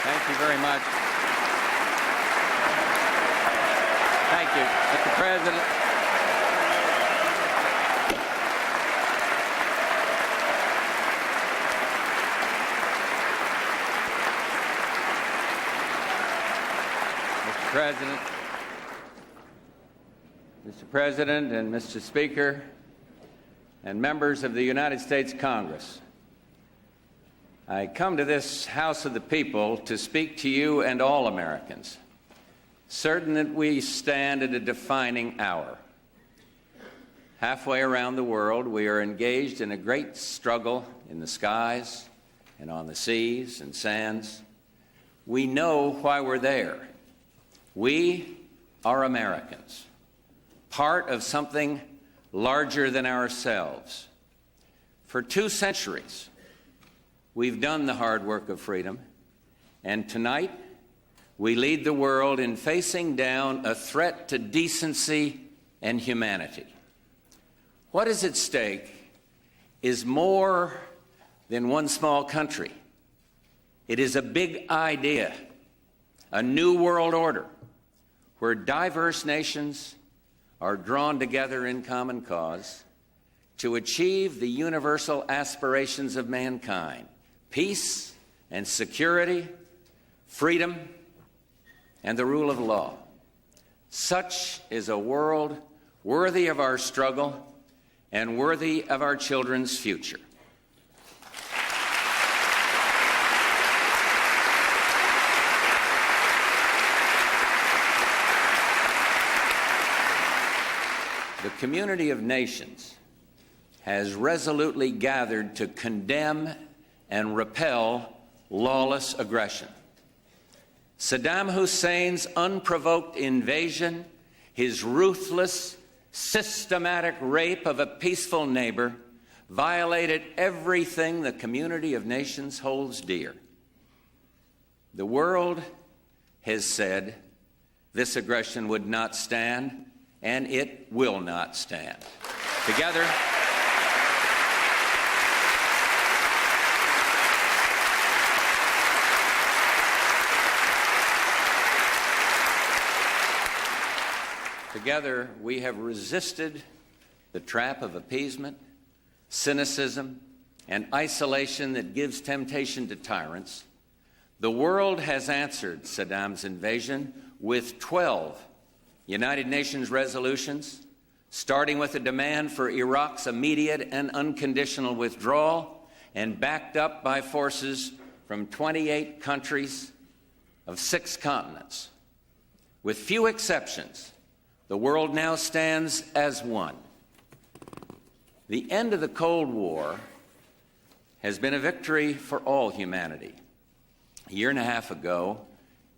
Thank you very much. Thank you, Mr. President. Mr. President and Mr. Speaker and members of the United States Congress, I come to this House of the People to speak to you and all Americans, certain that we stand at a defining hour. Halfway around the world, we are engaged in a great struggle in the skies and on the seas and sands. We know why we're there. We are Americans, part of something larger than ourselves. For 2 centuries, we've done the hard work of freedom, and tonight we lead the world in facing down a threat to decency and humanity. What is at stake is more than one small country. It is a big idea, a new world order, where diverse nations are drawn together in common cause to achieve the universal aspirations of mankind: peace and security, freedom, and the rule of law. Such is a world worthy of our struggle and worthy of our children's future. The community of nations has resolutely gathered to condemn and repel lawless aggression. Saddam Hussein's unprovoked invasion, his ruthless, systematic rape of a peaceful neighbor, violated everything the community of nations holds dear. The world has said this aggression would not stand, and it will not stand. Together, we have resisted the trap of appeasement, cynicism, and isolation that gives temptation to tyrants. The world has answered Saddam's invasion with 12 United Nations resolutions, starting with a demand for Iraq's immediate and unconditional withdrawal, and backed up by forces from 28 countries of 6 continents. With few exceptions, the world now stands as one. The end of the Cold War has been a victory for all humanity. A year and a half ago,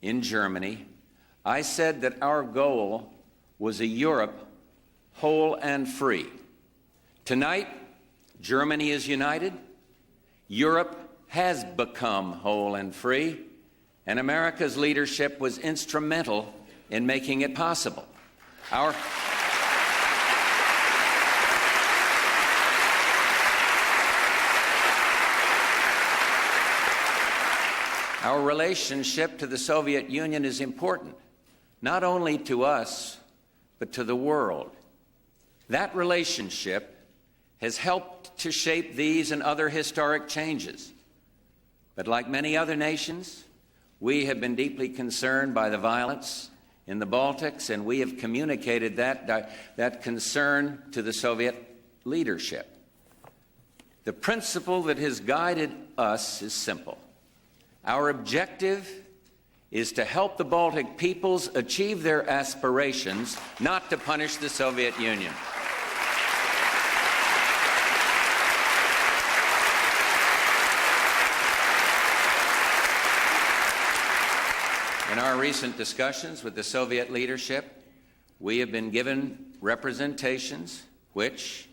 in Germany, I said that our goal was a Europe whole and free. Tonight, Germany is united, Europe has become whole and free, and America's leadership was instrumental in making it possible. Our relationship to the Soviet Union is important, not only to us, but to the world. That relationship has helped to shape these and other historic changes. But like many other nations, we have been deeply concerned by the violence in the Baltics, and we have communicated that concern to the Soviet leadership. The principle that has guided us is simple. Our objective is to help the Baltic peoples achieve their aspirations, not to punish the Soviet Union. In our recent discussions with the Soviet leadership, we have been given representations which,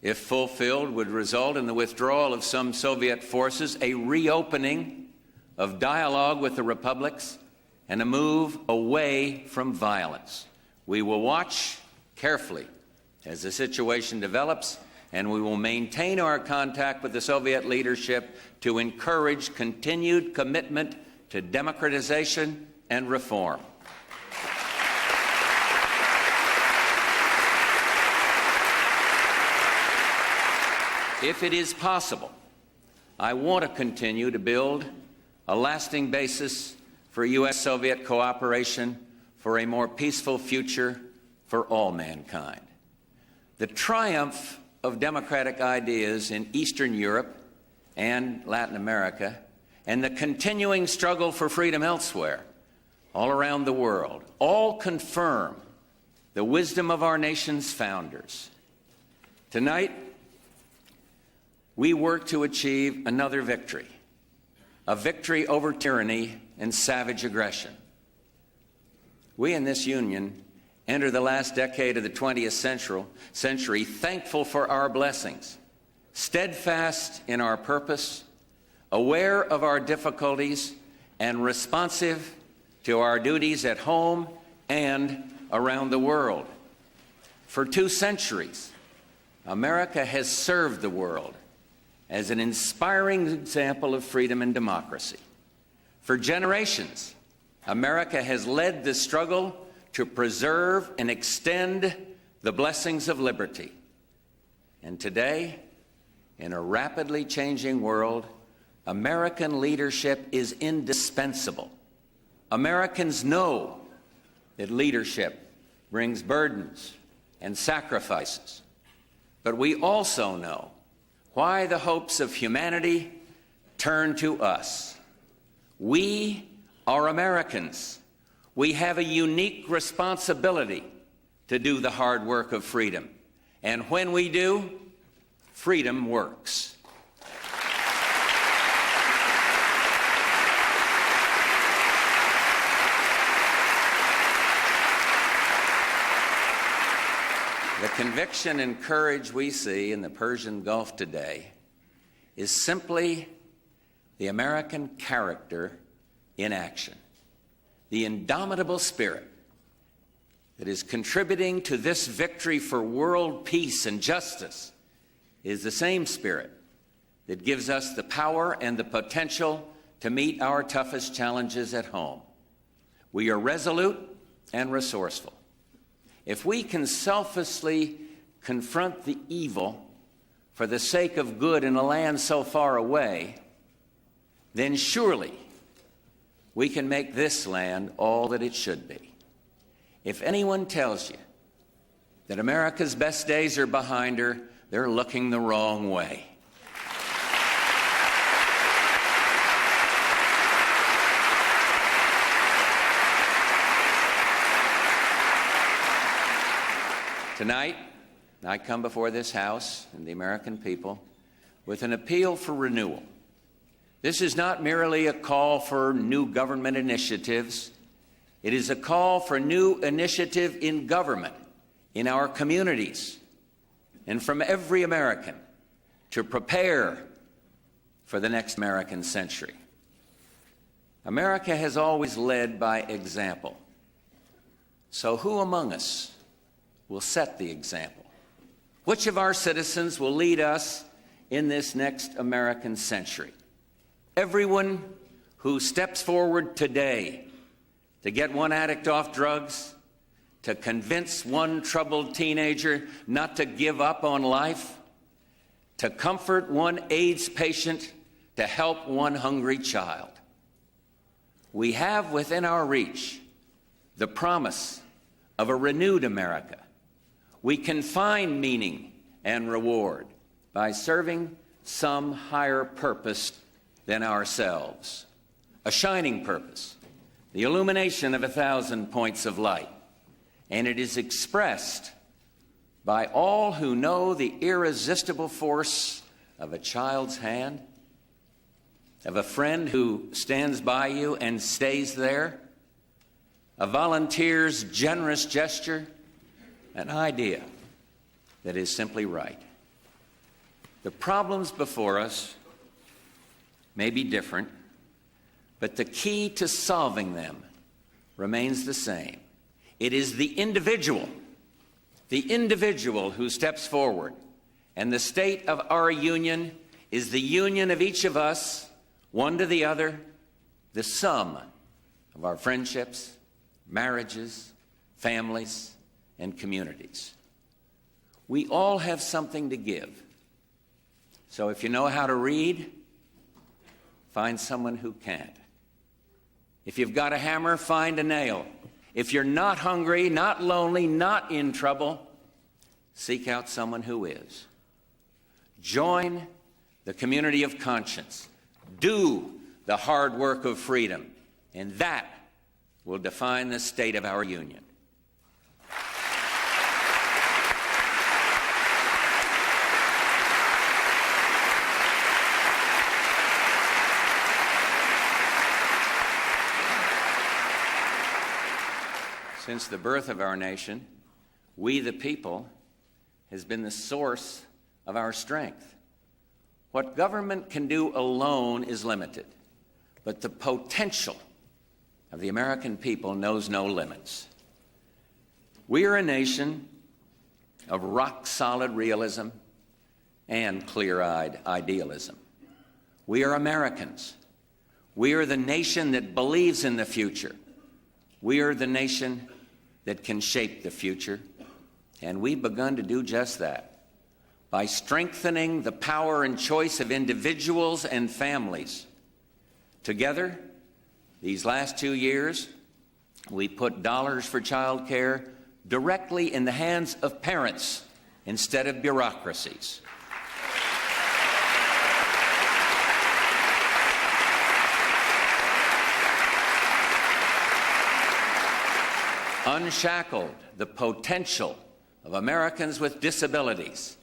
if fulfilled, would result in the withdrawal of some Soviet forces, a reopening of dialogue with the republics, and a move away from violence. We will watch carefully as the situation develops, and we will maintain our contact with the Soviet leadership to encourage continued commitment to democratization and reform. If it is possible, I want to continue to build a lasting basis for U.S.-Soviet cooperation for a more peaceful future for all mankind. The triumph of democratic ideas in Eastern Europe and Latin America, and the continuing struggle for freedom elsewhere, all around the world, all confirm the wisdom of our nation's founders. Tonight, we work to achieve another victory, a victory over tyranny and savage aggression. We in this union enter the last decade of the 20th century thankful for our blessings, steadfast in our purpose, aware of our difficulties, and responsive to our duties at home and around the world. For 2 centuries, America has served the world as an inspiring example of freedom and democracy. For generations, America has led the struggle to preserve and extend the blessings of liberty. And today, in a rapidly changing world, American leadership is indispensable. Americans know that leadership brings burdens and sacrifices, but we also know why the hopes of humanity turn to us. We are Americans. We have a unique responsibility to do the hard work of freedom. And when we do, freedom works. The conviction and courage we see in the Persian Gulf today is simply the American character in action. The indomitable spirit that is contributing to this victory for world peace and justice is the same spirit that gives us the power and the potential to meet our toughest challenges at home. We are resolute and resourceful. If we can selflessly confront the evil for the sake of good in a land so far away, then surely we can make this land all that it should be. If anyone tells you that America's best days are behind her, they're looking the wrong way. Tonight, I come before this House and the American people with an appeal for renewal. This is not merely a call for new government initiatives. It is a call for new initiative in government, in our communities, and from every American to prepare for the next American century. America has always led by example. So who among us will set the example? Which of our citizens will lead us in this next American century? Everyone who steps forward today to get one addict off drugs, to convince one troubled teenager not to give up on life, to comfort one AIDS patient, to help one hungry child. We have within our reach the promise of a renewed America. We can find meaning and reward by serving some higher purpose than ourselves. A shining purpose, the illumination of 1,000 points of light. And it is expressed by all who know the irresistible force of a child's hand, of a friend who stands by you and stays there, a volunteer's generous gesture, an idea that is simply right. The problems before us may be different, but the key to solving them remains the same. It is the individual who steps forward, and the state of our union is the union of each of us, one to the other, the sum of our friendships, marriages, families, and communities. We all have something to give. So if you know how to read, find someone who can't. If you've got a hammer, find a nail. If you're not hungry, not lonely, not in trouble, seek out someone who is. Join the community of conscience. Do the hard work of freedom, and that will define the state of our union. Since the birth of our nation, we the people has been the source of our strength. What government can do alone is limited, but the potential of the American people knows no limits. We are a nation of rock-solid realism and clear-eyed idealism. We are Americans. We are the nation that believes in the future. We are the nation that can shape the future, and we've begun to do just that by strengthening the power and choice of individuals and families. Together, these last 2 years, we put dollars for child care directly in the hands of parents instead of bureaucracies. Unshackled the potential of Americans with disabilities.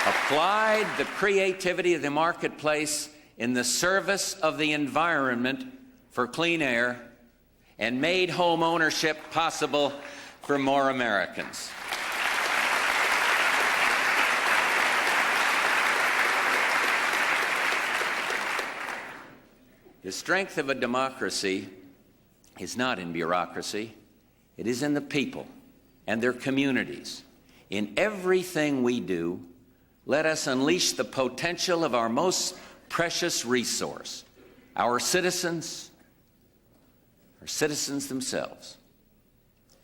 Applied the creativity of the marketplace in the service of the environment for clean air, and made home ownership possible for more Americans. The strength of a democracy is not in bureaucracy. It is in the people and their communities. In everything we do, let us unleash the potential of our most precious resource, our citizens themselves.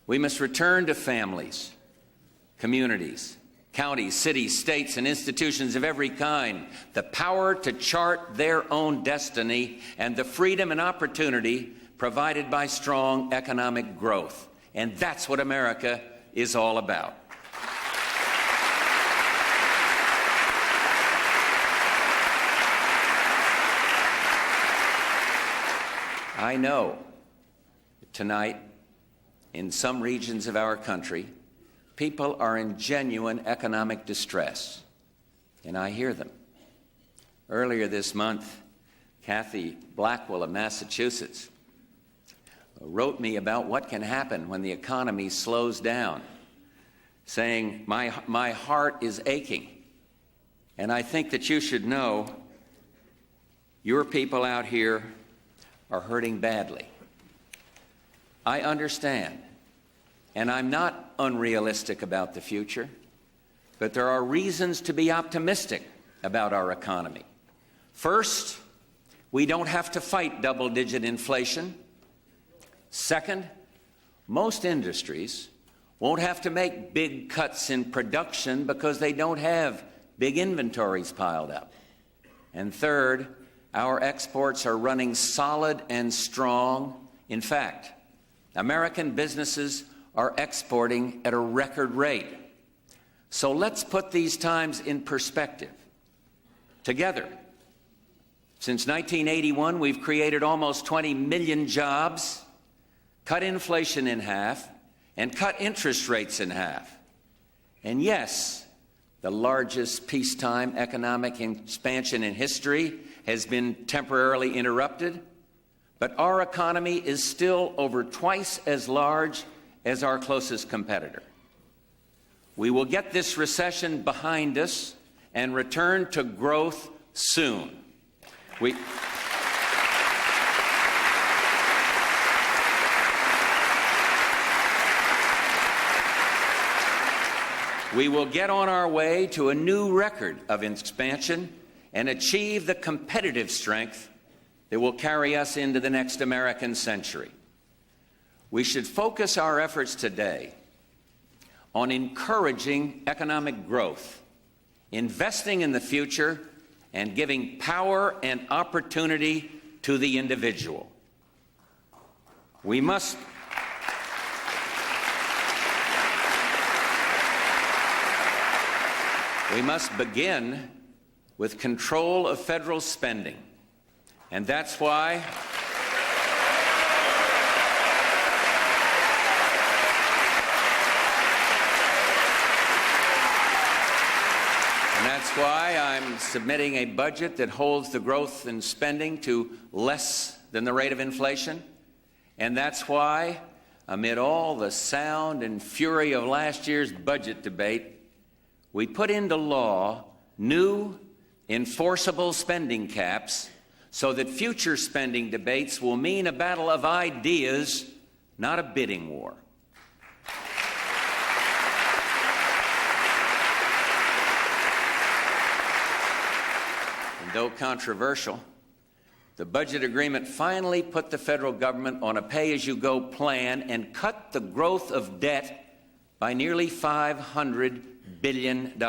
We must return to families, communities, counties, cities, states, and institutions of every kind the power to chart their own destiny and the freedom and opportunity provided by strong economic growth. And that's what America is all about. I know tonight, in some regions of our country, people are in genuine economic distress, and I hear them. Earlier this month, Kathy Blackwell of Massachusetts wrote me about what can happen when the economy slows down, saying, my heart is aching, and I think that you should know your people out here are hurting badly. I understand, and I'm not unrealistic about the future, but there are reasons to be optimistic about our economy. First, we don't have to fight double-digit inflation. Second, most industries won't have to make big cuts in production because they don't have big inventories piled up. And third, our exports are running solid and strong. In fact, American businesses are exporting at a record rate. So let's put these times in perspective. Together, since 1981, we've created almost 20 million jobs, cut inflation in half, and cut interest rates in half. And yes, the largest peacetime economic expansion in history has been temporarily interrupted, but our economy is still over twice as large as our closest competitor. We will get this recession behind us and return to growth soon. we will get on our way to a new record of expansion and achieve the competitive strength that will carry us into the next American century. We should focus our efforts today on encouraging economic growth, investing in the future, and giving power and opportunity to the individual. We must begin with control of federal spending, and that's why I'm submitting a budget that holds the growth in spending to less than the rate of inflation. And that's why, amid all the sound and fury of last year's budget debate, we put into law new enforceable spending caps so that future spending debates will mean a battle of ideas, not a bidding war. Though controversial, the budget agreement finally put the federal government on a pay-as-you-go plan and cut the growth of debt by nearly $500 billion.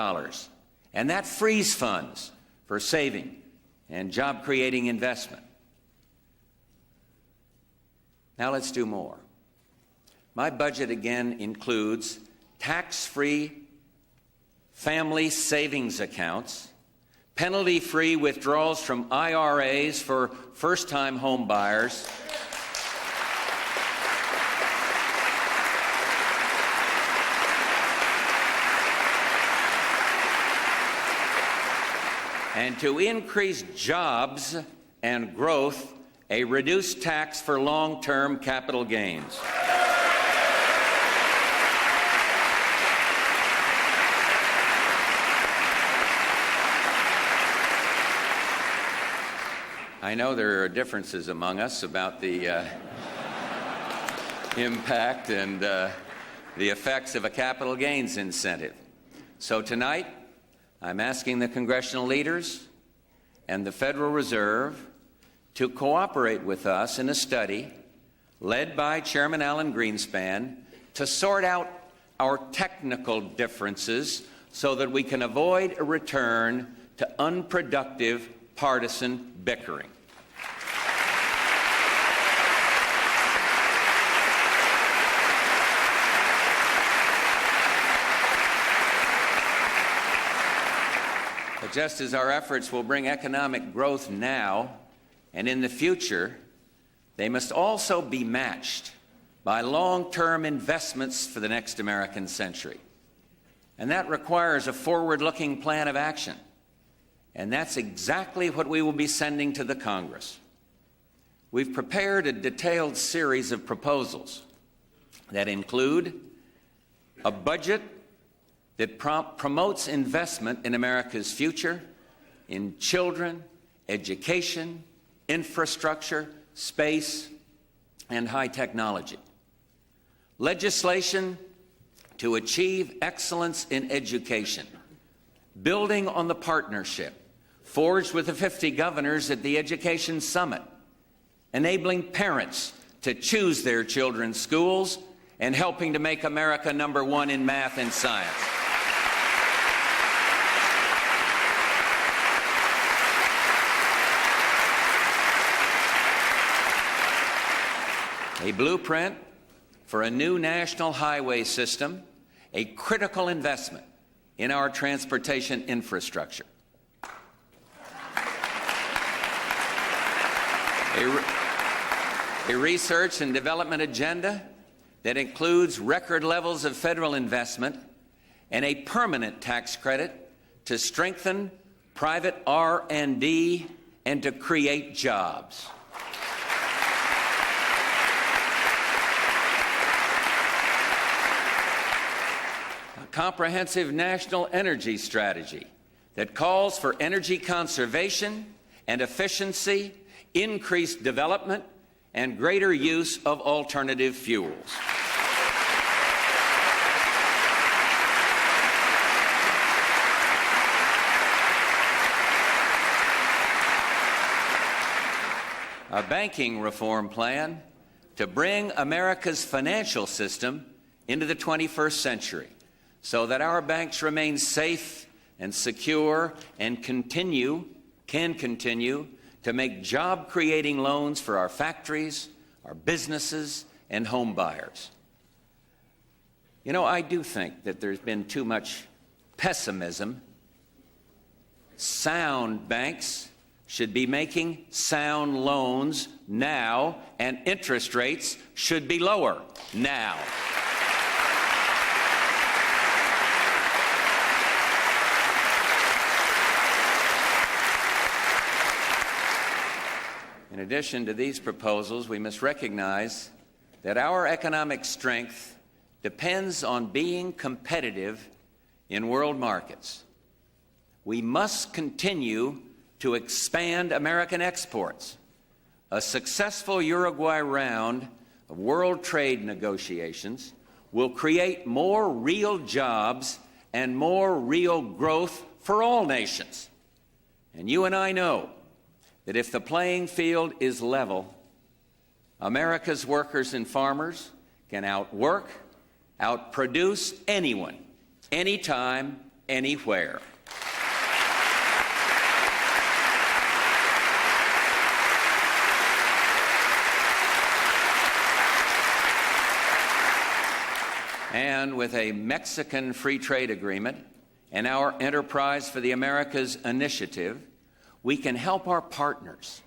And that frees funds for saving and job-creating investment. Now let's do more. My budget again includes tax-free family savings accounts, penalty-free withdrawals from IRAs for first-time home buyers, and to increase jobs and growth, a reduced tax for long-term capital gains. I know there are differences among us about the impact and the effects of a capital gains incentive. So tonight, I'm asking the congressional leaders and the Federal Reserve to cooperate with us in a study led by Chairman Alan Greenspan to sort out our technical differences so that we can avoid a return to unproductive partisan bickering. But just as our efforts will bring economic growth now and in the future, they must also be matched by long-term investments for the next American century. And that requires a forward-looking plan of action. And that's exactly what we will be sending to the Congress. We've prepared a detailed series of proposals that include a budget that promotes investment in America's future, in children, education, infrastructure, space, and high technology. Legislation to achieve excellence in education, building on the partnership forged with the 50 governors at the Education Summit, enabling parents to choose their children's schools and helping to make America #1 in math and science. A blueprint for a new national highway system, a critical investment in our transportation infrastructure. A research and development agenda that includes record levels of federal investment and a permanent tax credit to strengthen private R&D and to create jobs. A comprehensive national energy strategy that calls for energy conservation and efficiency, increased development, and greater use of alternative fuels. a banking reform plan to bring America's financial system into the 21st century so that our banks remain safe and secure and can continue to make job-creating loans for our factories, our businesses, and home buyers. You know, I do think that there's been too much pessimism. Sound banks should be making sound loans now, and interest rates should be lower now. In addition to these proposals, we must recognize that our economic strength depends on being competitive in world markets. We must continue to expand American exports. A successful Uruguay round of world trade negotiations will create more real jobs and more real growth for all nations. And you and I know that if the playing field is level, America's workers and farmers can outwork, outproduce anyone, anytime, anywhere. And with a Mexican free trade agreement and our Enterprise for the Americas initiative, we can help our partners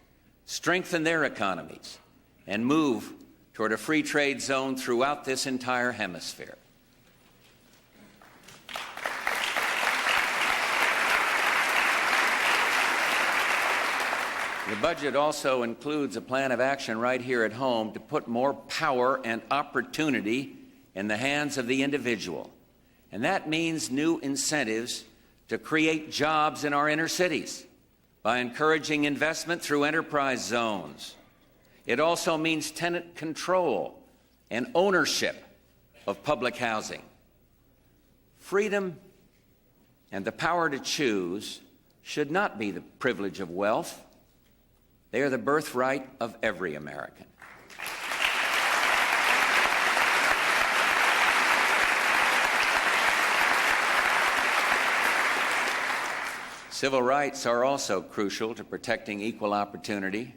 strengthen their economies and move toward a free trade zone throughout this entire hemisphere. The budget also includes a plan of action right here at home to put more power and opportunity in the hands of the individual. And that means new incentives to create jobs in our inner cities by encouraging investment through enterprise zones. It also means tenant control and ownership of public housing. Freedom and the power to choose should not be the privilege of wealth. They are the birthright of every American. Civil rights are also crucial to protecting equal opportunity.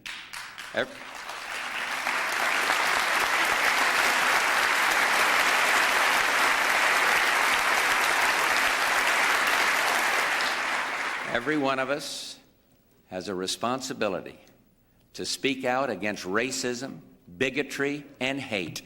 Every one of us has a responsibility to speak out against racism, bigotry, and hate.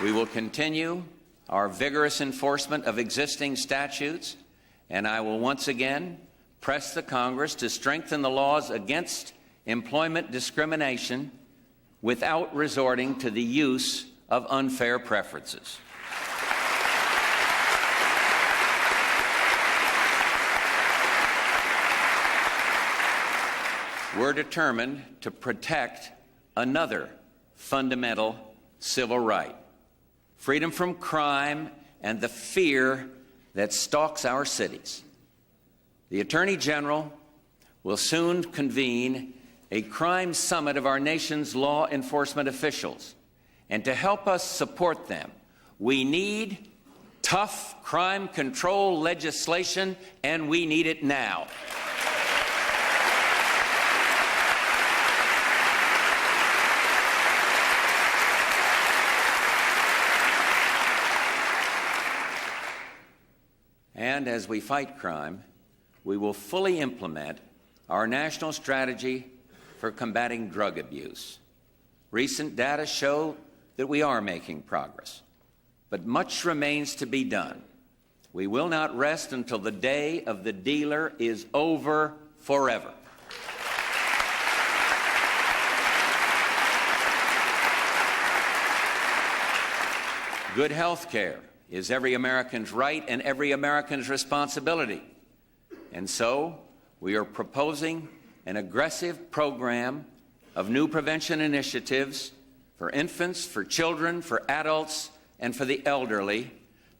We will continue our vigorous enforcement of existing statutes, and I will once again press the Congress to strengthen the laws against employment discrimination without resorting to the use of unfair preferences. We're determined to protect another fundamental civil right: freedom from crime and the fear that stalks our cities. The Attorney General will soon convene a crime summit of our nation's law enforcement officials. And to help us support them, we need tough crime control legislation, and we need it now. And as we fight crime, we will fully implement our national strategy for combating drug abuse. Recent data show that we are making progress, but much remains to be done. We will not rest until the day of the dealer is over forever. Good health care is every American's right and every American's responsibility. And so, we are proposing an aggressive program of new prevention initiatives for infants, for children, for adults, and for the elderly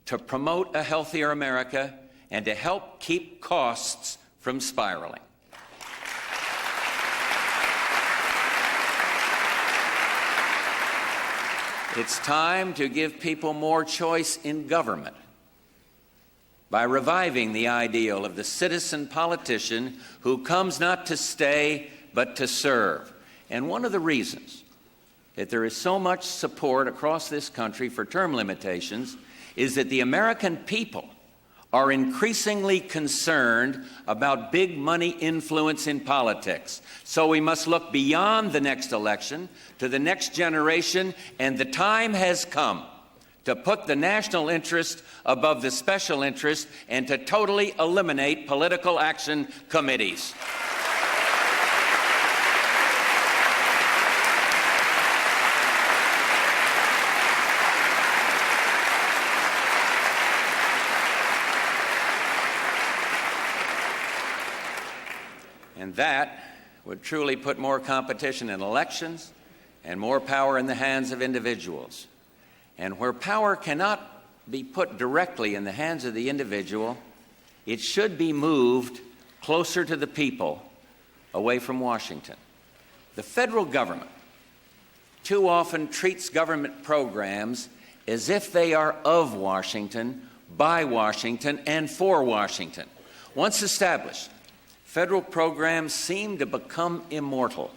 to promote a healthier America and to help keep costs from spiraling. It's time to give people more choice in government by reviving the ideal of the citizen politician who comes not to stay but to serve. And one of the reasons that there is so much support across this country for term limitations is that the American people are increasingly concerned about big money influence in politics. So we must look beyond the next election to the next generation, and the time has come to put the national interest above the special interest and to totally eliminate political action committees. And that would truly put more competition in elections and more power in the hands of individuals. And where power cannot be put directly in the hands of the individual, it should be moved closer to the people, away from Washington. The federal government too often treats government programs as if they are of Washington, by Washington, and for Washington. Once established, federal programs seem to become immortal.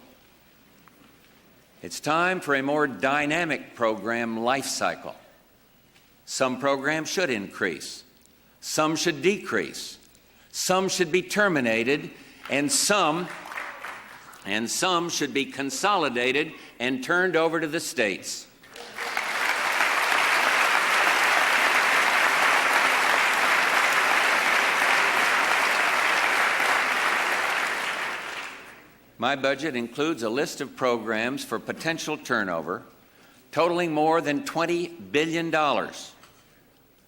It's time for a more dynamic program life cycle. Some programs should increase, some should decrease, some should be terminated, and some should be consolidated and turned over to the states. My budget includes a list of programs for potential turnover totaling more than $20 billion.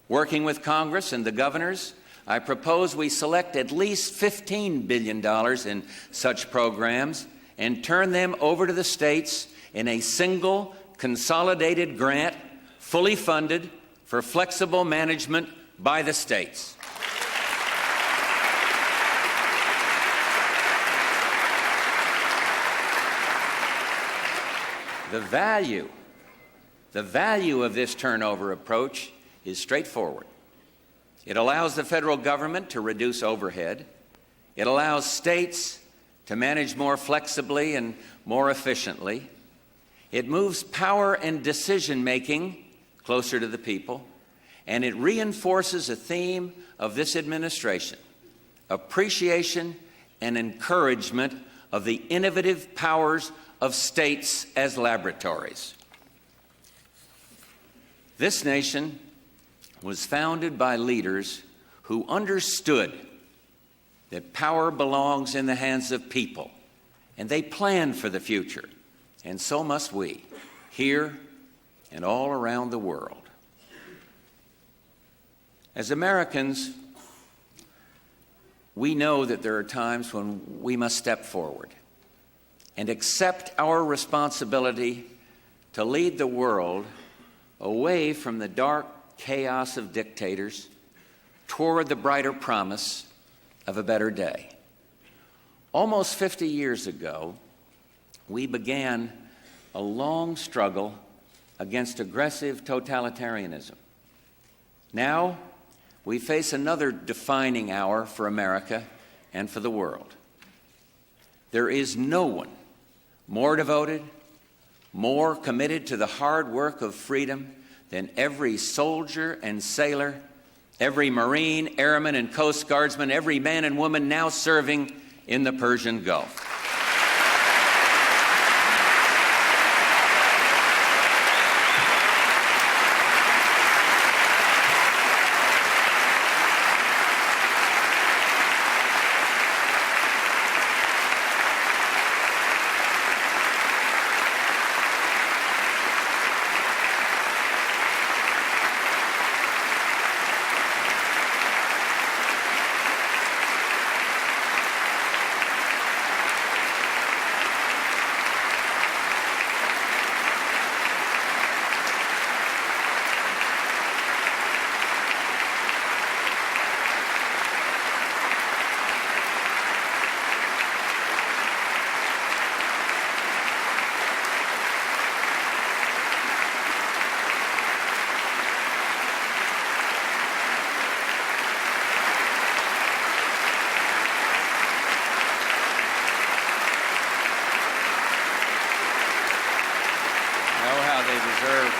Working with Congress and the governors, I propose we select at least $15 billion in such programs and turn them over to the states in a single consolidated grant, fully funded for flexible management by the states. The value of this turnover approach is straightforward. It allows the federal government to reduce overhead. It allows states to manage more flexibly and more efficiently. It moves power and decision-making closer to the people, and it reinforces a theme of this administration: appreciation and encouragement of the innovative powers of states as laboratories. This nation was founded by leaders who understood that power belongs in the hands of people, and they planned for the future, and so must we, here and all around the world. As Americans, we know that there are times when we must step forward and accept our responsibility to lead the world away from the dark chaos of dictators toward the brighter promise of a better day. Almost 50 years ago, we began a long struggle against aggressive totalitarianism. Now, we face another defining hour for America and for the world. There is no one more devoted, more committed to the hard work of freedom than every soldier and sailor, every Marine, airman, and Coast Guardsman, every man and woman now serving in the Persian Gulf. deserve.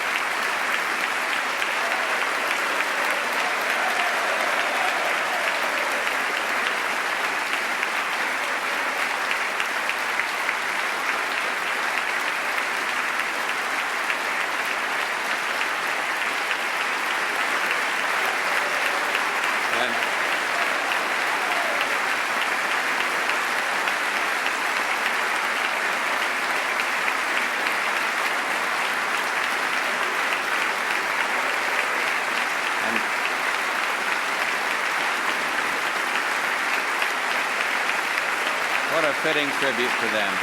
What a fitting tribute to them.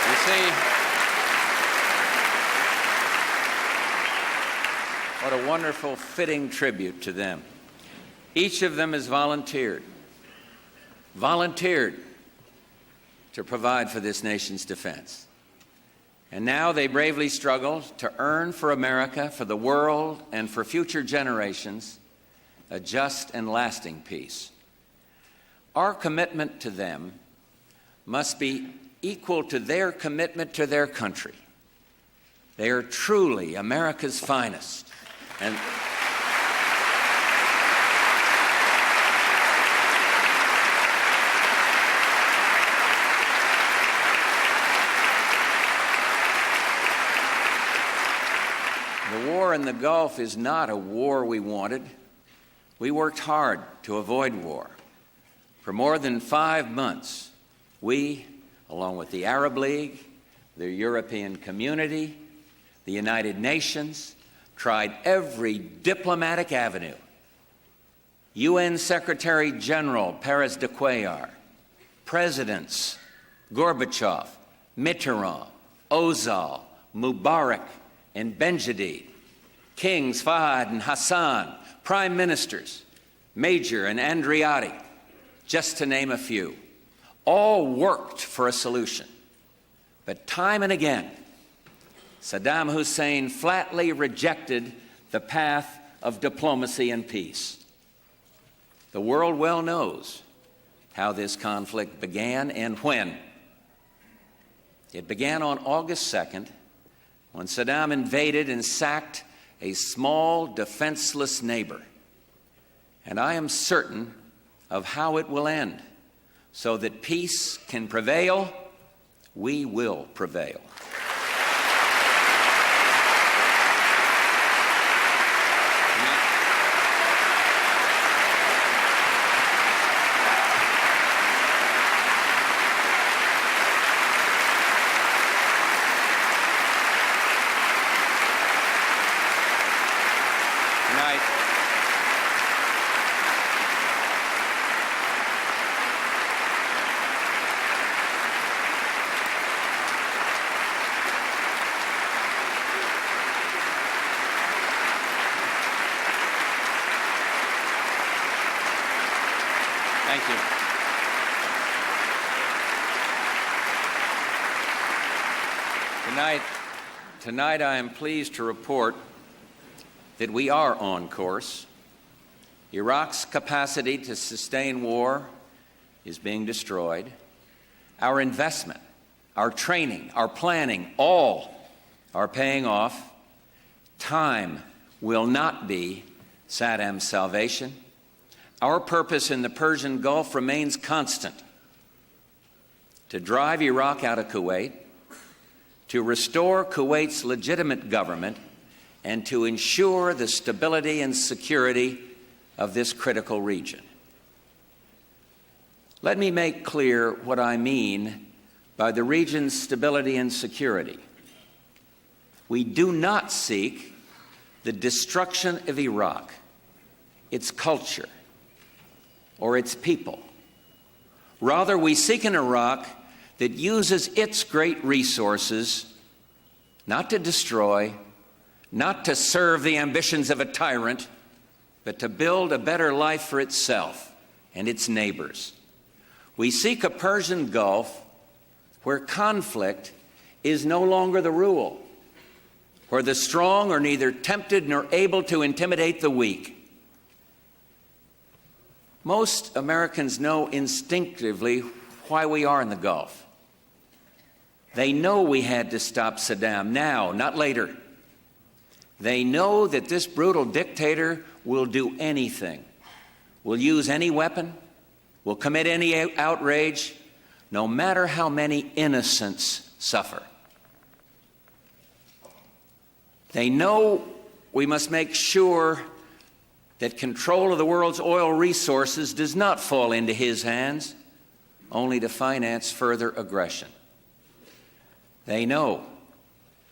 You see, what a wonderful, fitting tribute to them. Each of them has volunteered to provide for this nation's defense. And now they bravely struggle to earn for America, for the world, and for future generations a just and lasting peace. Our commitment to them must be equal to their commitment to their country. They are truly America's finest. And the war in the Gulf is not a war we wanted. We worked hard to avoid war. For more than 5 months, we, along with the Arab League, the European Community, the United Nations, tried every diplomatic avenue. UN Secretary General Pérez de Cuellar, Presidents Gorbachev, Mitterrand, Ozal, Mubarak, and Benjedid, Kings Fahd and Hassan, Prime Ministers Major and Andreotti, just to name a few, all worked for a solution. But time and again, Saddam Hussein flatly rejected the path of diplomacy and peace. The world well knows how this conflict began and when. It began on August 2nd, when Saddam invaded and sacked a small, defenseless neighbor. And I am certain of how it will end. So that peace can prevail, we will prevail. Thank you. Tonight I am pleased to report that we are on course. Iraq's capacity to sustain war is being destroyed. Our investment, our training, our planning, all are paying off. Time will not be Saddam's salvation. Our purpose in the Persian Gulf remains constant: to drive Iraq out of Kuwait, to restore Kuwait's legitimate government, and to ensure the stability and security of this critical region. Let me make clear what I mean by the region's stability and security. We do not seek the destruction of Iraq, its culture, or its people. Rather, we seek an Iraq that uses its great resources not to destroy, not to serve the ambitions of a tyrant, but to build a better life for itself and its neighbors. We seek a Persian Gulf where conflict is no longer the rule, where the strong are neither tempted nor able to intimidate the weak. Most Americans know instinctively why we are in the Gulf. They know we had to stop Saddam now, not later. They know that this brutal dictator will do anything, will use any weapon, will commit any outrage, no matter how many innocents suffer. They know we must make sure that control of the world's oil resources does not fall into his hands, only to finance further aggression. They know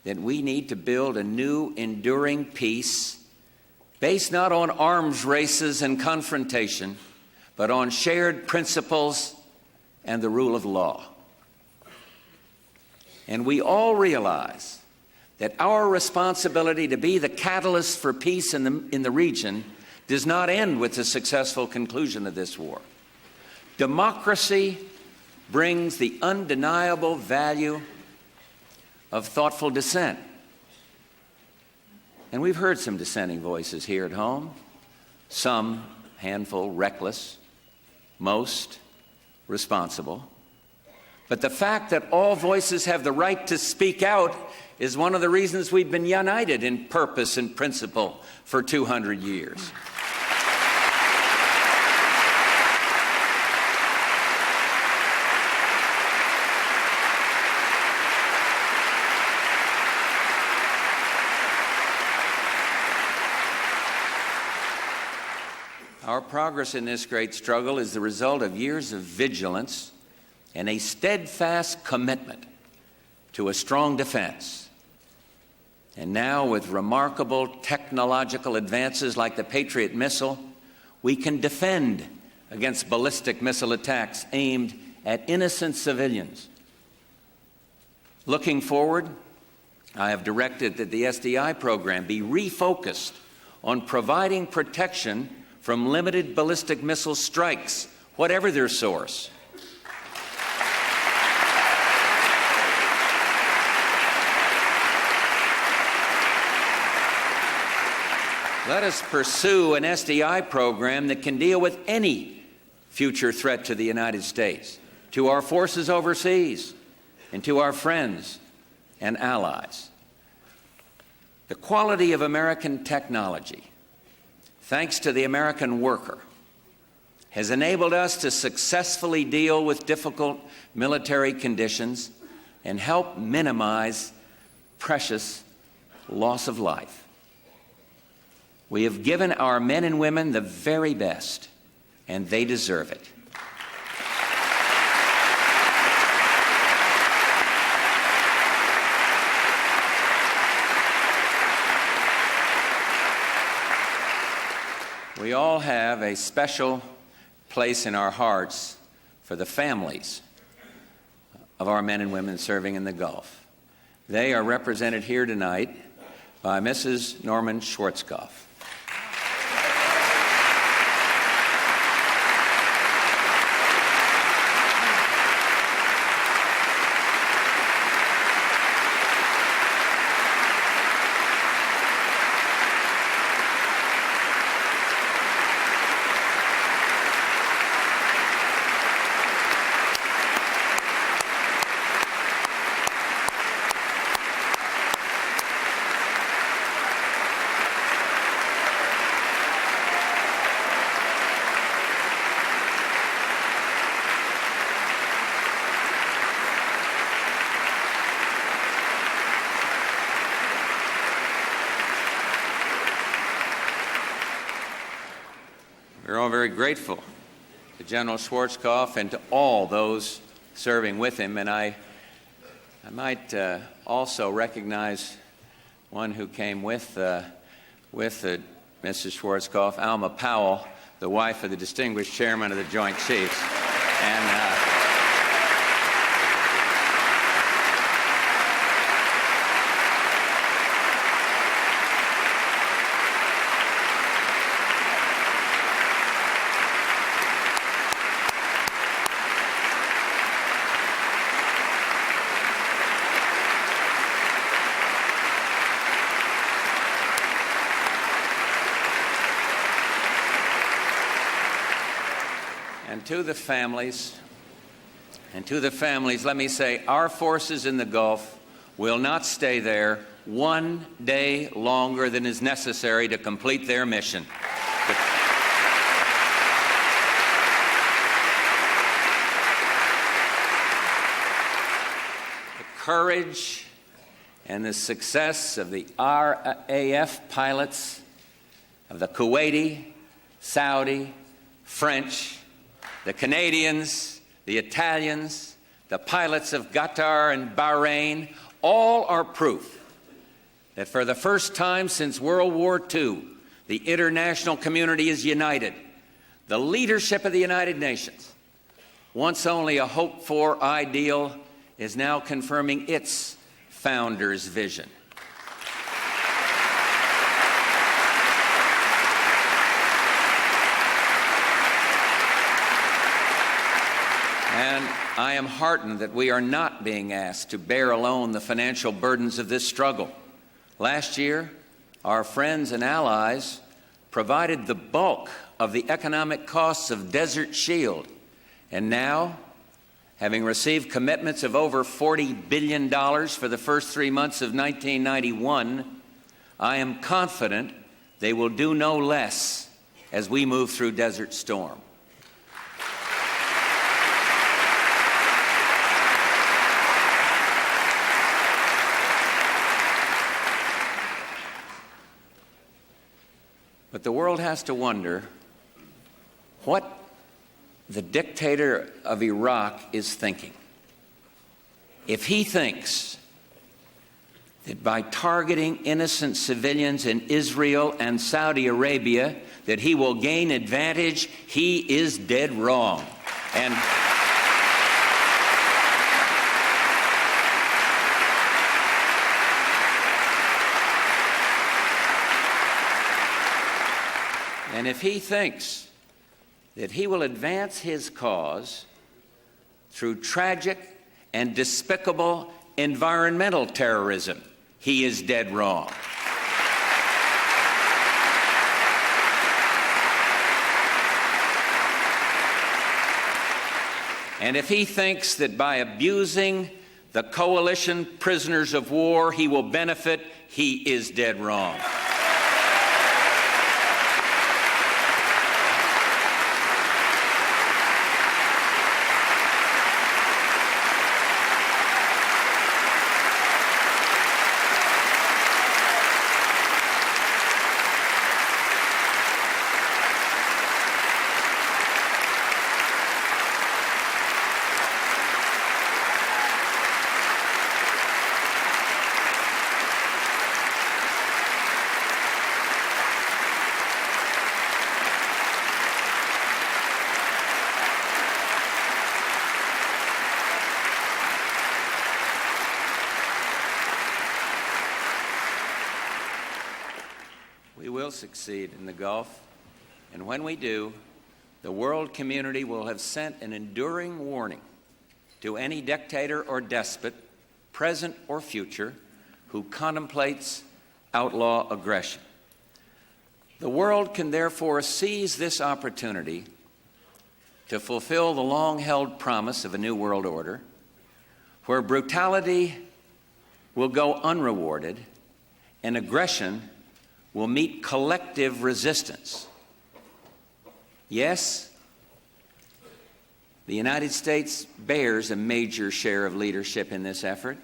that we need to build a new, enduring peace based not on arms races and confrontation, but on shared principles and the rule of law. And we all realize that our responsibility to be the catalyst for peace in the region does not end with the successful conclusion of this war. Democracy brings the undeniable value of thoughtful dissent. And we've heard some dissenting voices here at home, some handful reckless, most responsible. But the fact that all voices have the right to speak out is one of the reasons we've been united in purpose and principle for 200 years. Our progress in this great struggle is the result of years of vigilance and a steadfast commitment to a strong defense. And now, with remarkable technological advances like the Patriot missile, we can defend against ballistic missile attacks aimed at innocent civilians. Looking forward, I have directed that the SDI program be refocused on providing protection from limited ballistic missile strikes, whatever their source. Let us pursue an SDI program that can deal with any future threat to the United States, to our forces overseas, and to our friends and allies. The quality of American technology, thanks to the American worker, has enabled us to successfully deal with difficult military conditions and help minimize precious loss of life. We have given our men and women the very best, and they deserve it. We all have a special place in our hearts for the families of our men and women serving in the Gulf. They are represented here tonight by Mrs. Norman Schwarzkopf. We're all very grateful to General Schwarzkopf and to all those serving with him. And I might also recognize one who came with Mrs. Schwarzkopf, Alma Powell, the wife of the distinguished chairman of the Joint Chiefs. And And to the families, let me say, our forces in the Gulf will not stay there one day longer than is necessary to complete their mission. The courage and the success of the RAF pilots, of the Kuwaiti, Saudi, French, the Canadians, the Italians, the pilots of Qatar and Bahrain, all are proof that for the first time since World War II, the international community is united. The leadership of the United Nations, once only a hoped-for ideal, is now confirming its founder's vision. And I am heartened that we are not being asked to bear alone the financial burdens of this struggle. Last year, our friends and allies provided the bulk of the economic costs of Desert Shield. And now, having received commitments of over $40 billion for the first 3 months of 1991, I am confident they will do no less as we move through Desert Storm. But the world has to wonder what the dictator of Iraq is thinking. If he thinks that by targeting innocent civilians in Israel and Saudi Arabia that he will gain advantage, he is dead wrong. And if he thinks that he will advance his cause through tragic and despicable environmental terrorism, he is dead wrong. And if he thinks that by abusing the coalition prisoners of war he will benefit, he is dead wrong. We will succeed in the Gulf, and when we do, the world community will have sent an enduring warning to any dictator or despot, present or future, who contemplates outlaw aggression. The world can therefore seize this opportunity to fulfill the long-held promise of a new world order, where brutality will go unrewarded and aggression will meet collective resistance. Yes, the United States bears a major share of leadership in this effort.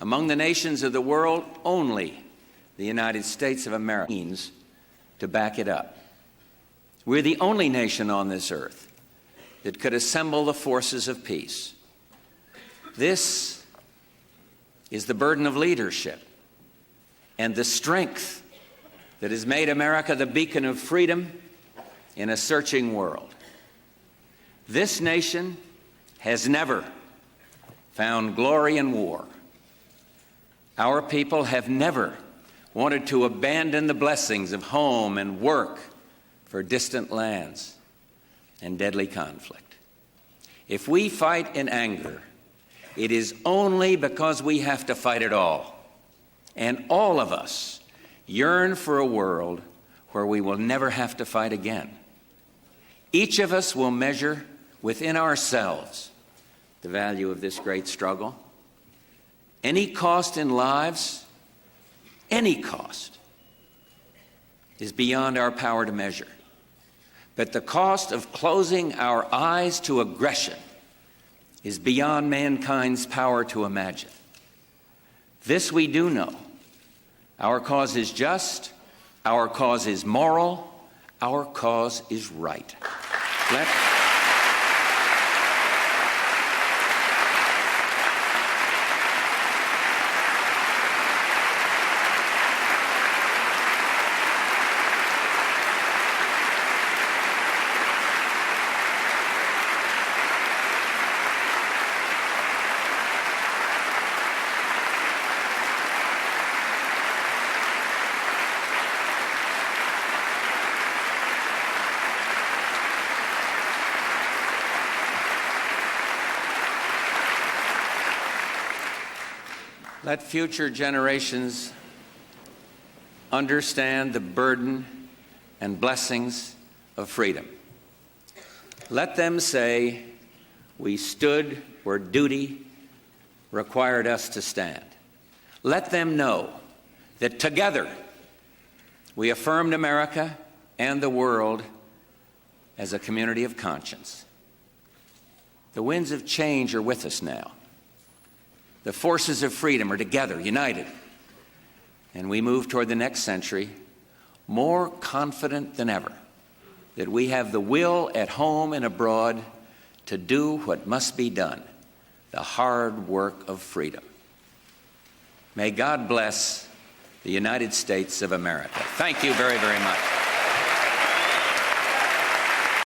Among the nations of the world, only the United States of America means to back it up. We're the only nation on this earth that could assemble the forces of peace. This is the burden of leadership and the strength that has made America the beacon of freedom in a searching world. This nation has never found glory in war. Our people have never wanted to abandon the blessings of home and work for distant lands and deadly conflict. If we fight in anger, it is only because we have to fight it all. And all of us yearn for a world where we will never have to fight again. Each of us will measure within ourselves the value of this great struggle. Any cost in lives, any cost, is beyond our power to measure. But the cost of closing our eyes to aggression is beyond mankind's power to imagine. This we do know. Our cause is just, our cause is moral, our cause is right. Let future generations understand the burden and blessings of freedom. Let them say, we stood where duty required us to stand. Let them know that together we affirmed America and the world as a community of conscience. The winds of change are with us now. The forces of freedom are together, united, and we move toward the next century more confident than ever that we have the will at home and abroad to do what must be done, the hard work of freedom. May God bless the United States of America. Thank you very, very much.